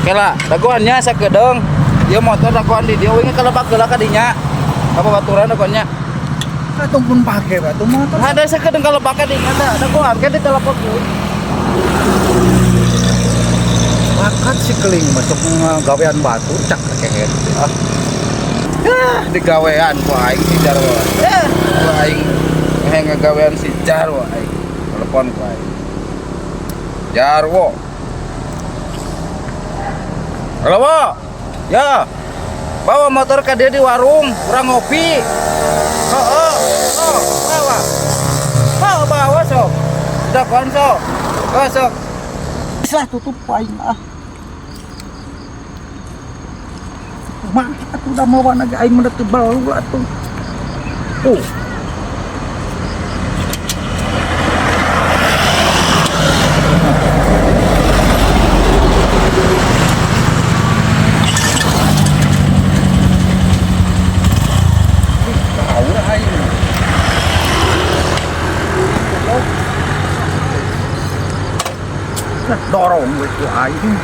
Kela, dagoannya sakedeung. Dia motor dagoan di dia wingi kalebak geula ka dinya. Apa baturan dagoannya? Atong pun pake batu motor. Ada sakedeung kalebak ka dinya da dagoan ke di telepon ku. Bakat si keling masuk gawean batu cak kekehet. Digawean ku aing si Jarwo. Ku aing ngagawean si Jarwo aing. Telepon ku aing. Jarwo. Halo, Bo. Ya. Bawa motor ke dia di warung, kurang ngopi. Oh, bawa. Bawa sok. Udah konsol. Sok. Bisa tutup aing ah. Mah atuh udah mau naga aing mendet tebal atuh. Tuh. Dorong itu aing.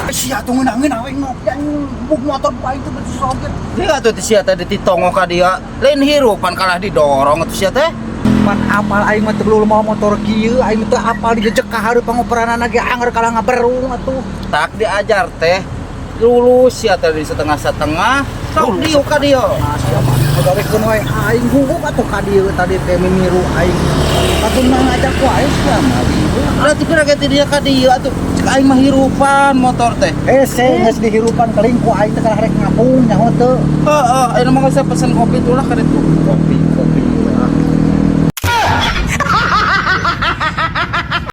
Sia tunggu nangin aing ngopian buk motor aing teh betul soget. Dia atuh teh sia teh ditongo ka dia. Lain hirupan kalah didorong atuh sia teh. Pan apal aing mah teu mau motor kieu, aing teh apal dijejek ka hareup pangoperanana ge anger kalah ngaberung atuh. Tak diajar teh. Lulus sia teh di setengah-setengah. Sok diu ka dia. Gawekeun wae aing guguk atuh ka dieu tadi teh mimiru aing. Atuh mah ngajak wae sia mah dieu. Berarti pira ke dia ka dia atuh. Cek aing mah hirupan motor teh. Geus dihirupan keling ku aing teh karek ngapung nyaho teu. Heeh, ayeuna mah geus pesen kopi tuh lah ka ditu. Kopi.